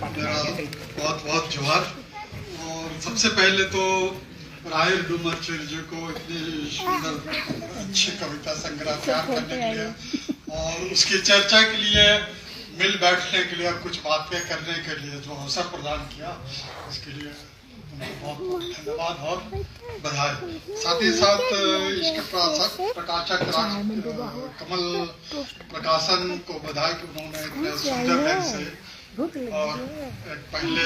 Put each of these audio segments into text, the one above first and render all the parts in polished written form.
मेरा बहुत बहुत जोहार। और सबसे पहले तो राहिल डूमर जी को इतनी सुंदर अच्छी कविता संग्रह तैयार करने के लिए और उसकी चर्चा के लिए मिल बैठने के लिए कुछ बातें करने के लिए जो अवसर प्रदान किया, उसके लिए बहुत बहुत धन्यवाद और बधाई। साथ ही साथ इसके प्रकाशक कमल प्रकाशन को बधाई कि उन्होंने इतने सुंदर ढंग से और पहले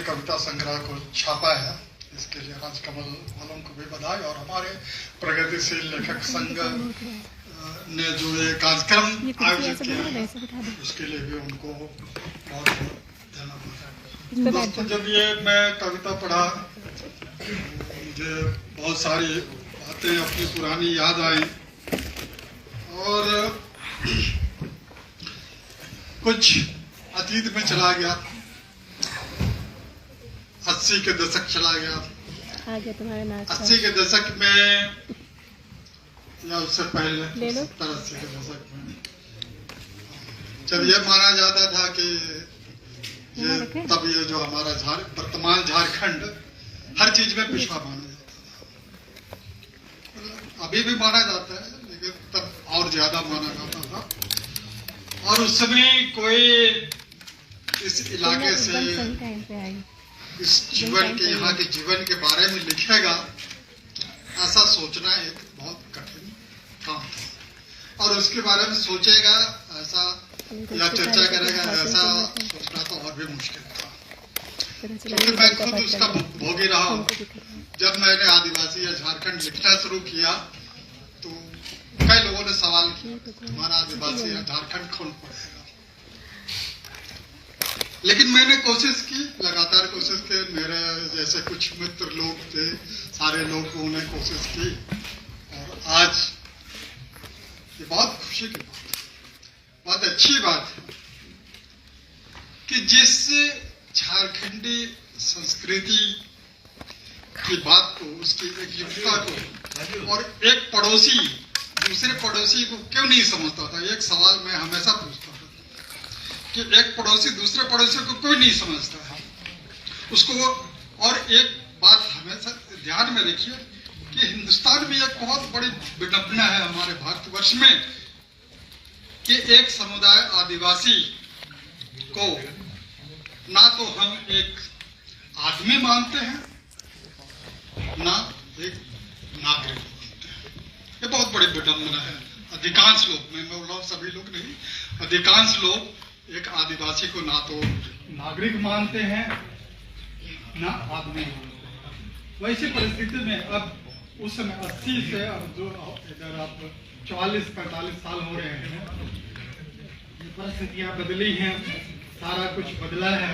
कविता संग्रह को छापा है। इसके लिए राजकमल वालों को भी बधाई और हमारे प्रगतिशील लेखक संघ ने जो ये कार्यक्रम आयोजित किया है उसके लिए भी उनको बहुत धन्यवाद। दोस्तों, जब ये मैं कविता पढ़ा मुझे बहुत सारी बातें अपनी पुरानी याद आई और कुछ अतीत में चला गया, 80 के दशक चला गया। 80 के दशक में या उससे पहले 70-80 के दशक में जब ये माना जाता था कि तब ये जो हमारा वर्तमान झारखंड हर चीज में पिछड़ा माना जाता था। अभी भी माना जाता है लेकिन तब और ज्यादा माना जाता था। और उस समय कोई इस इलाके से इस जीवन के यहाँ के जीवन के बारे में लिखेगा ऐसा सोचना एक बहुत कठिन काम था और उसके बारे में सोचेगा ऐसा या चर्चा करेगा ऐसा सोचना तो और भी मुश्किल था, क्योंकि मैं खुद उसका भोगी रहा हूँ। जब मैंने आदिवासी या झारखंड लिखना शुरू किया तो कई लोगों ने सवाल किया हमारा आदिवासी या झारखंड कौन पढ़ेगा, लेकिन मैंने कोशिश की, लगातार कोशिश की। मेरे जैसे कुछ मित्र लोग थे, सारे लोगों ने कोशिश की और आज ये बहुत खुशी की बात, बहुत अच्छी बात है कि जिस झारखंडी संस्कृति की बात को, उसकी एक युक्ता को और एक पड़ोसी दूसरे पड़ोसी को क्यों नहीं समझता था। एक सवाल मैं हमेशा पूछता था कि एक पड़ोसी दूसरे पड़ोसी को क्यों नहीं समझता है उसको। और एक बात हमेशा ध्यान में रखिए कि हिंदुस्तान में एक बहुत बड़ी विडंबना है हमारे भारतवर्ष में कि एक समुदाय आदिवासी को ना तो हम एक आदमी मानते हैं ना एक नागरिक मानते हैं। ये बहुत बड़ी विडंबना है। अधिकांश लोग, मैं बोल रहा हूँ सभी लोग नहीं, अधिकांश लोग एक आदिवासी को ना तो नागरिक मानते हैं ना आदमी मानते हैं। वैसी परिस्थिति में अब उस समय 80 से अब जो इधर आप 44-45 साल हो रहे हैं, परिस्थितियां बदली हैं, सारा कुछ बदला है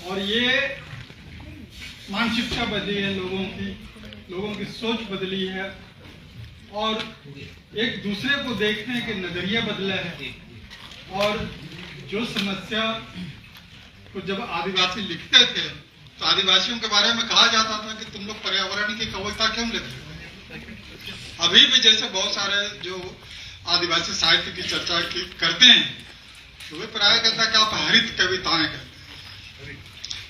और ये मानसिकता बदली है, लोगों की सोच बदली है और एक दूसरे को देखने के नजरिया बदला है। और जो समस्या को जब आदिवासी लिखते थे तो आदिवासियों के बारे में कहा जाता था कि तुम लोग पर्यावरण की कविता क्यों लिखते हो। अभी भी जैसे बहुत सारे जो आदिवासी साहित्य की चर्चा करते हैं तो वे प्राय कहता है कि आप हरित कविताएं करते हैं।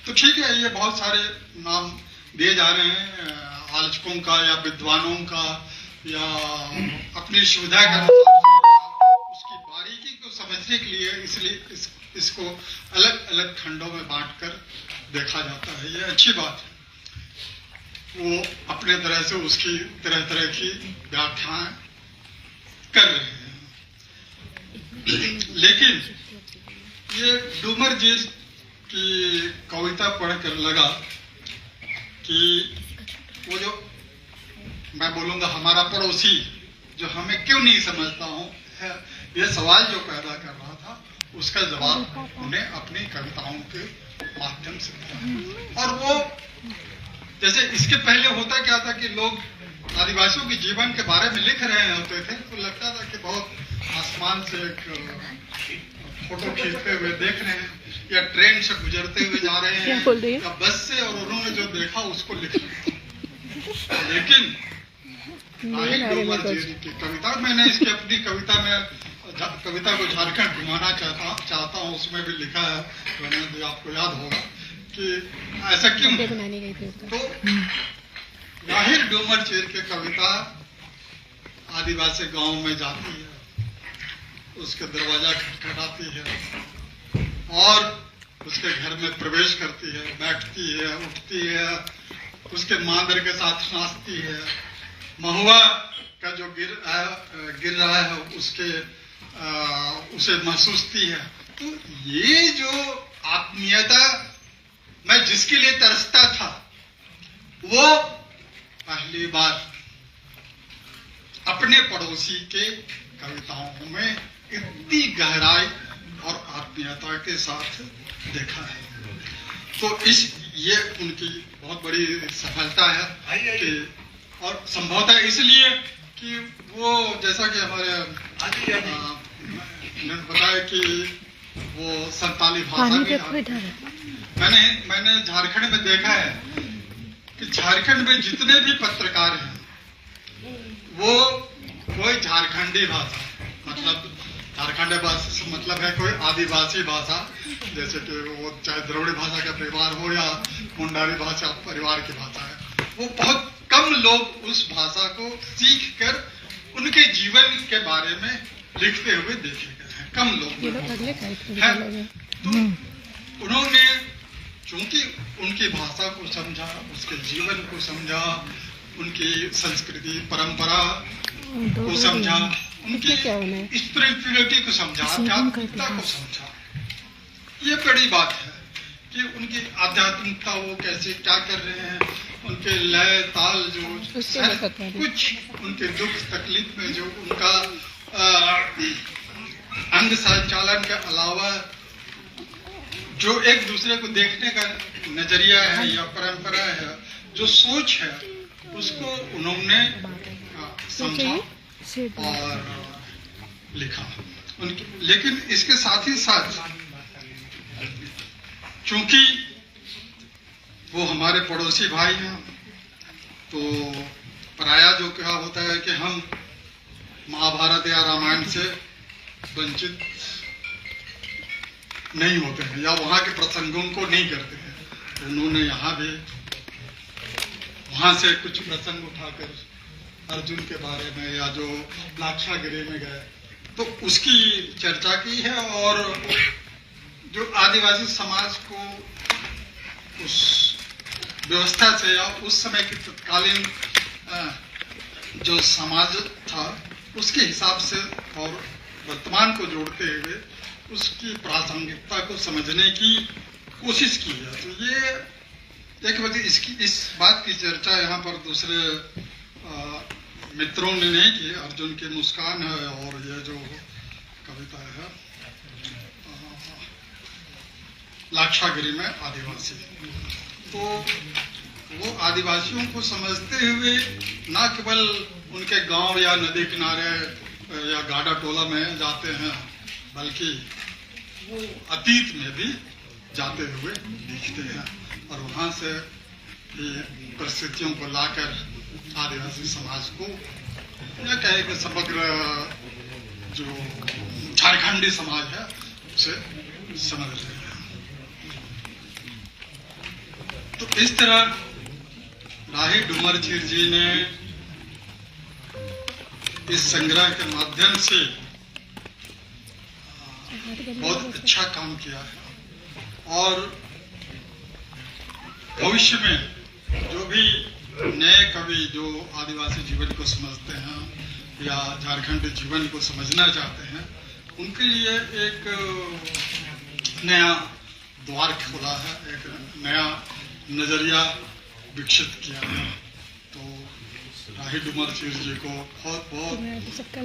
तो ठीक है, ये बहुत सारे नाम दिए जा रहे हैं आलोचकों का या विद्वानों का या अपनी सुविधा का उसकी बारीकी को समझने के लिए, इसलिए इसको अलग अलग खंडों में बांटकर देखा जाता है। ये अच्छी बात है। वो अपने तरह से उसकी तरह तरह की व्याख्याएं कर रहे हैं। लेकिन ये डूमर जी की कविता पढ़कर लगा कि वो जो मैं बोलूंगा हमारा पड़ोसी जो हमें क्यों नहीं समझता हूं, ये सवाल जो पैदा कर रहा था उसका जवाब उन्हें अपनी कविताओं के माध्यम से दिया। और वो जैसे इसके पहले होता क्या था कि लोग आदिवासियों के जीवन के बारे में लिख रहे होते थे तो लगता था कि बहुत आसमान से एक फोटो खींचते हुए देख रहे हैं या ट्रेन से गुजरते हुए जा रहे हैं या बस से, और उन्होंने जो देखा उसको लिख लिया। लेकिन राहिल डूमर जी की कविता, मैंने इसकी अपनी कविता में कविता को झारखंड घुमाना चाहता हूँ, उसमें भी लिखा है, तो आपको याद होगा कि ऐसा क्यों। तो राहिर डूमर चीर की कविता आदिवासी गांव में जाती है, उसके दरवाजा खटखटाती है और उसके घर में प्रवेश करती है, बैठती है, उठती है, उसके मांदर के साथ नाचती है, महुआ का जो गिर रहा है उसे महसूसती है। तो ये जो आत्मीयता मैं जिसके लिए तरसता था, वो पहली बार अपने पड़ोसी के कविताओं में इतनी गहराई और आत्मीयता के साथ देखा है। तो ये उनकी बहुत बड़ी सफलता है कि, और संभवतः इसलिए कि वो, जैसा कि हमारे ने बताया कि वो संताली भाषा में, मैंने झारखंड में देखा है कि झारखंड में जितने भी पत्रकार हैं वो कोई झारखंडी भाषा, मतलब झारखंडी भाषा से मतलब है कोई आदिवासी भाषा, जैसे कि वो चाहे द्रविड़ भाषा का परिवार हो या मुंडारी भाषा परिवार की भाषा है, वो बहुत कम लोग उस भाषा को सीख कर उनके जीवन के बारे में लिखते हुए देखे गए हैं, कम लोग हैं। तो उन्होंने चूंकि उनकी भाषा को समझा, उसके जीवन को समझा, उनकी संस्कृति परंपरा को समझा, उनकी स्पिरिचुअलिटी को समझा, आध्यात्मिकता को समझा। ये बड़ी बात है कि उनकी आध्यात्मिकता वो कैसे क्या कर रहे हैं, उनके लय ताल जो कुछ, उनके दुख तकलीफ में जो उनका अंग संचालन के अलावा जो एक दूसरे को देखने का नजरिया है या परंपरा है, जो सोच है, उसको उन्होंने समझा और लिखा। लेकिन इसके साथ ही साथ चूंकि वो हमारे पड़ोसी भाई हैं, तो प्रायः जो क्या होता है कि हम महाभारत या रामायण से वंचित नहीं होते हैं या वहां के प्रसंगों को नहीं करते हैं। तो उन्होंने यहाँ भी वहां से कुछ प्रसंग उठाकर अर्जुन के बारे में या जो लाक्षागिरी में गए तो उसकी चर्चा की है, और जो आदिवासी समाज को उस व्यवस्था से या उस समय की तत्कालीन जो समाज था उसके हिसाब से और वर्तमान को जोड़ते हुए उसकी प्रासंगिकता को समझने की कोशिश की है। तो ये एक वजह इस बात की चर्चा यहाँ पर दूसरे मित्रों ने नहीं की। अर्जुन की मुस्कान है और ये जो कविता है लाक्षागिरी में आदिवासी, तो वो आदिवासियों को समझते हुए न केवल उनके गांव या नदी किनारे या गाड़ा टोला में जाते हैं, बल्कि वो अतीत में भी जाते हुए दिखते हैं और वहां से परिस्थितियों को लाकर आदिवासी समाज को यह कहे कि समग्र जो झारखंडी समाज है उसे समझ रहे हैं। तो इस तरह राही डूमर चीर जी ने इस संग्रह के माध्यम से बहुत अच्छा काम किया है, और भविष्य में जो भी नए कवि जो आदिवासी जीवन को समझते हैं या झारखंड जीवन को समझना चाहते हैं, उनके लिए एक नया द्वार खोला है, एक नया नजरिया विकसित किया है। तो राही डूमर चीर जी को बहुत बहुत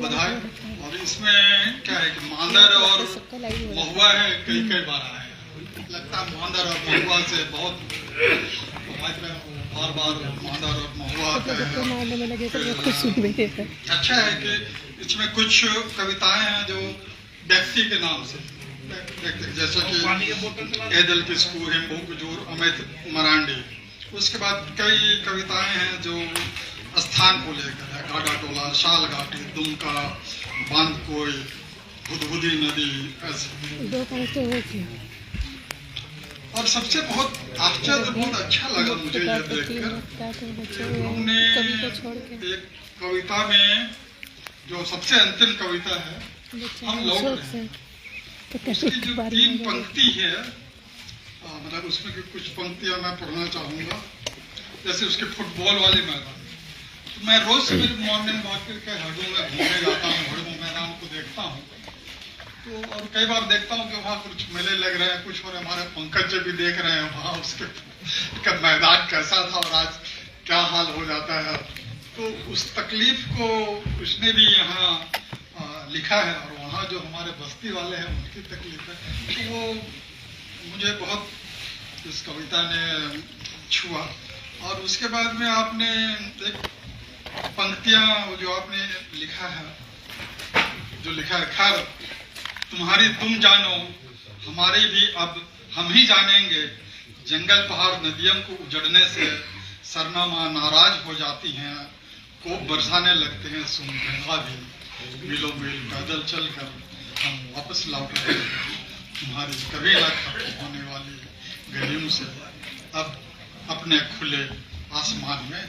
बधाई। और इसमें क्या है कि मांदर और महुआ है, कई बार आया है, लगता है मांदर और महुआ से बहुत बार मांदर और महुआ आते हैं। अच्छा है कि इसमें कुछ कविताएं हैं जो व्यक्ति के नाम से, जैसा कि एदल किस्कू, हेम्बू कुजूर, अमित मरांडी। उसके बाद कई कविताएं हैं जो स्थान को लेकर है, गाड़ा टोला, शाल घाटी, दुमका, बांध कोई, बुदबुदी नदी, ऐसे। और सबसे बहुत आश्चर्य, बहुत अच्छा लगा मुझे यह देखकर, हमने एक कविता में जो सबसे अंतिम कविता है, हम लौट रहे हैं, उसकी जो 3 पंक्ति है, मतलब उसमें की कुछ पंक्तियां मैं पढ़ना चाहूँगा। जैसे उसके फुटबॉल वाले मैदान, तो मैं रोज सवेरे मॉर्निंग वॉक करके हड़ों में घूमने जाता हूँ, हड़ों मैदान को देखता हूँ, तो और कई बार देखता हूँ कि वहाँ कुछ मेले लग रहे हैं, कुछ और हमारे पंकज जी भी देख रहे हैं वहाँ उसके मैदान कैसा था और आज क्या हाल हो जाता है। तो उस तकलीफ को उसने भी यहाँ लिखा है, और वहाँ जो हमारे बस्ती वाले हैं उनकी तकलीफ है, तो वो मुझे बहुत इस कविता ने छुआ। और उसके बाद में आपने एक पंक्तियां जो आपने लिखा है, खैर तुम्हारी तुम जानो, हमारे भी अब हम ही जानेंगे, जंगल पहाड़ नदियों को उजड़ने से सरनामा नाराज हो जाती हैं, कोप बरसाने लगते हैं सुमगंगा भी, मिलो मिल पैदल चलकर हम वापस लौट रहे हैं, तुम्हारी कभी न खत्म होने वाली गलियों से अब अपने खुले आसमान में